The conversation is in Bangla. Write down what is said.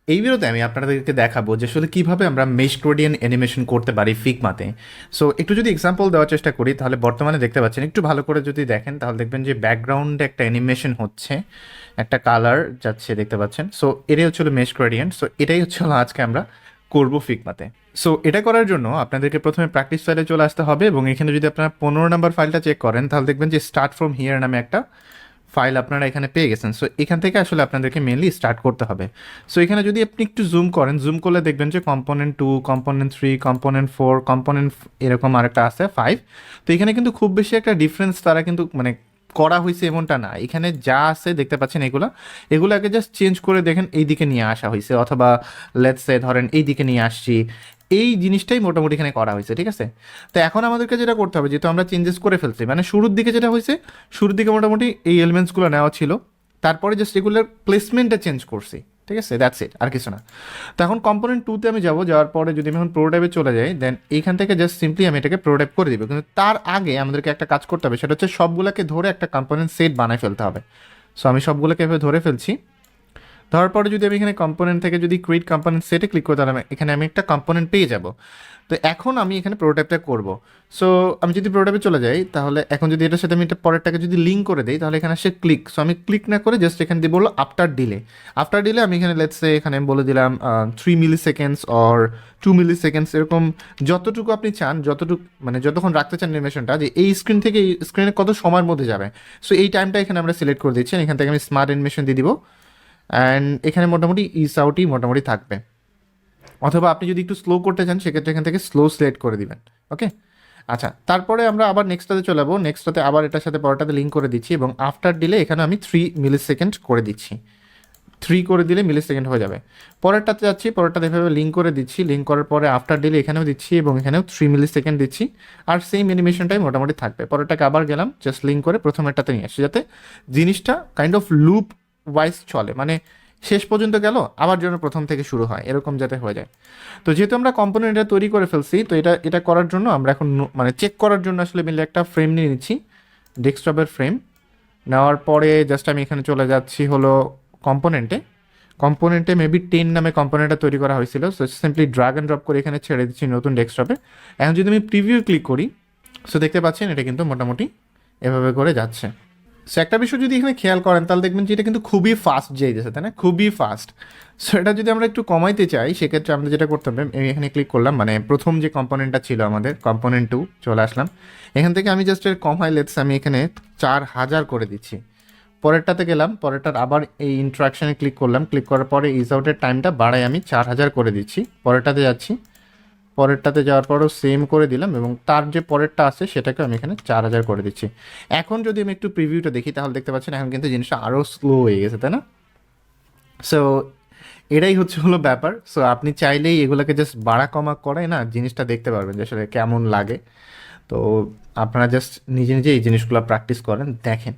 এই ভিডিওতে আমি আপনাদেরকে দেখাবো যে আসলে কীভাবে আমরা মেশ গ্রেডিয়েন্ট অ্যানিমেশন করতে পারি ফিগমাতে। সো একটু যদি এক্সাম্পল দেওয়ার চেষ্টা করি তাহলে বর্তমানে দেখতে পাচ্ছেন, একটু ভালো করে যদি দেখেন তাহলে দেখবেন যে ব্যাকগ্রাউন্ডে একটা অ্যানিমেশন হচ্ছে, একটা কালার যাচ্ছে দেখতে পাচ্ছেন। সো এটাই হচ্ছে মেশ গ্রেডিয়েন্ট। সো এটাই হচ্ছে আজকে আমরা করবো ফিগমাতে। সো এটা করার জন্য আপনাদেরকে প্রথমে প্র্যাকটিস ফাইলে চলে আসতে হবে এবং এখানে যদি আপনারা 15 নম্বর ফাইলটা চেক করেন তাহলে দেখবেন যে স্টার্ট ফ্রম হিয়ার নামে একটা ফাইল আপনারা এখানে পেয়ে গেছেন। সো এখান থেকে আসলে আপনাদেরকে মেনলি স্টার্ট করতে হবে। সো এখানে যদি আপনি একটু জুম করেন, জুম করলে দেখবেন যে কম্পোনেন্ট 2, কম্পোনেন্ট 3, কম্পোনেন্ট 4, কম্পোনেন্ট এরকম আরেকটা আছে 5। তো এখানে কিন্তু খুব বেশি একটা ডিফারেন্স তারা কিন্তু মানে করা হয়েছে এমনটা না। এখানে যা আছে দেখতে পাচ্ছেন এগুলো আগে জাস্ট চেঞ্জ করে দেখেন এই দিকে নিয়ে আসা হয়েছে, অথবা লেটস সে ধরেন এই দিকে নিয়ে আসছি, এই জিনিসটাই মোটামুটি এখানে করা হয়েছে, ঠিক আছে। তো এখন আমাদেরকে যেটা করতে হবে, যেহেতু আমরা চেঞ্জেস করে ফেলছি, মানে শুরুর দিকে যেটা হয়েছে, শুরুর দিকে মোটামুটি এই এলিমেন্টসগুলো নেওয়া ছিল, তারপরে জাস্ট এগুলোর প্লেসমেন্টটা চেঞ্জ করছি, ঠিক আছে, দ্যাটস ইট, আর কিছু না। তো এখন কম্পোনেন্ট 2তে আমি যাওয়ার পরে যদি আমি এখন প্রোটোটাইপে চলে যাই, দেন এইখান থেকে জাস্ট সিম্পলি আমি এটাকে প্রোটোটাইপ করে দিব। কিন্তু তার আগে আমাদেরকে একটা কাজ করতে হবে, সেটা হচ্ছে সবগুলোকে ধরে একটা কম্পোনেন্ট সেট বানায় ফেলতে হবে। সো আমি সবগুলোকে এভাবে ধরে ফেলছি। ধরার পরে যদি আমি এখানে কম্পোনেন্ট থেকে যদি ক্রিয়েট কম্পোনেন্ট সেটে ক্লিক করি তাহলে এখানে আমি একটা কম্পোনেন্ট পেয়ে যাব। তো এখন আমি এখানে প্রোটোটাইপটা করব। সো আমি যদি প্রোটোটাইপে চলে যাই তাহলে এখন যদি এটার সাথে আমি এটা পরেরটাকে যদি লিঙ্ক করে দিই তাহলে এখানে আসে ক্লিক। সো আমি ক্লিক না করে জাস্ট এখানে দিয়ে বললো আফটার ডিলে। আফটার ডিলে আমি এখানে লেটস সে এখানে বলে দিলাম 3 মিলি সেকেন্ডস অর 2 মিলি সেকেন্ডস, এরকম যতটুকু আপনি চান, যতটুকু মানে যতক্ষণ রাখতে চান অ্যানিমেশনটা, যে এই স্ক্রিন থেকে এই স্ক্রিনে কত সময়ের মধ্যে যাবে। সো এই টাইমটা এখানে আমরা সিলেক্ট করে দিচ্ছি। এখান থেকে আমি স্মার্ট অ্যানিমেশন দিয়ে দিব অ্যান্ড এখানে মোটামুটি ইস আউটই মোটামুটি থাকবে। অথবা আপনি যদি একটু স্লো করতে চান সেক্ষেত্রে এখান থেকে স্লো সিলেক্ট করে দিবেন। ওকে, আচ্ছা, তারপরে আমরা আবার নেক্সটটাতে চলে যাবো। নেক্সটটাতে আবার এটার সাথে পরেরটাতে লিঙ্ক করে দিচ্ছি এবং আফটার দিলে এখানে আমি 3 মিলি সেকেন্ড করে দিচ্ছি। 3 করে দিলে মিলি সেকেন্ড হয়ে যাবে। পরেরটাতে যাচ্ছি, পরেরটাতে এভাবে লিঙ্ক করে দিচ্ছি। লিঙ্ক করার পরে আফটার দিলে এখানেও দিচ্ছি এবং এখানেও 3 মিলি সেকেন্ড দিচ্ছি। আর সেম অ্যানিমেশনটাই মোটামুটি থাকবে। পরেরটাকে আবার গেলাম, জাস্ট লিঙ্ক করে প্রথমেরটাতে নিয়ে আসছি, যাতে জিনিসটা কাইন্ড অফ লুপ ওয়াইজ চলে, মানে শেষ পর্যন্ত গেল আবার যেন প্রথম থেকে শুরু হয়, এরকম যাতে হয়ে যায়। তো যেহেতু আমরা কম্পোনেন্ট এটা তৈরি করে ফেলছি, তো এটা করার জন্য আমরা এখন মানে চেক করার জন্য আসলে মিলে একটা ফ্রেম নিয়ে নিচ্ছি, ডেস্কটপের ফ্রেম। নেওয়ার পরে জাস্ট আমি এখানে চলে যাচ্ছি হলো কম্পোনেন্টে মেবি 10 নামে কম্পোনেন্টটা তৈরি করা হয়েছিল। So simply drag and drop করে এখানে ছেড়ে দিচ্ছি নতুন ডেস্কটপে। এখন যদি আমি প্রিভিউ ক্লিক করি, সো দেখতে পাচ্ছেন এটা কিন্তু মোটামুটি এভাবে করে যাচ্ছে। সো একটা বিষয় যদি এখানে খেয়াল করেন তাহলে দেখবেন যে এটা কিন্তু খুবই ফাস্ট যাইতেছে, তাই না, খুবই ফাস্ট। সো এটা যদি আমরা একটু কমাইতে চাই সেক্ষেত্রে আমাদের যেটা করতে হবে, আমি এখানে ক্লিক করলাম, মানে প্রথম যে কম্পোনেন্টটা ছিল আমাদের কম্পোনেন্ট 2, চলে আসলাম। এখান থেকে আমি জাস্ট এর কমাই লেটস আমি এখানে 4000 করে দিচ্ছি। পরেরটাতে গেলাম, পরেরটার আবার এই ইন্ট্রাকশানে ক্লিক করলাম, ক্লিক করার পরে ইজ আউটের টাইমটা বাড়াই আমি 4000 করে দিচ্ছি। পরেরটাতে যাচ্ছি, পরেরটাতে যাওয়ার পরও সেম করে দিলাম এবং তার যে পরেরটা আছে সেটাকে আমি এখানে 4000 করে দিচ্ছি। এখন যদি আমি একটু প্রিভিউটা দেখি তাহলে দেখতে পাচ্ছেন এখন কিন্তু জিনিসটা আরও স্লো হয়ে গেছে, তাই না। সো এটাই হলো ব্যাপার। সো আপনি চাইলেই এগুলোকে জাস্ট বাড়া কমা করে না জিনিসটা দেখতে পারবেন যে আসলে কেমন লাগে। তো আপনারা জাস্ট নিজে নিজে এই জিনিসগুলো প্র্যাকটিস করেন, দেখেন।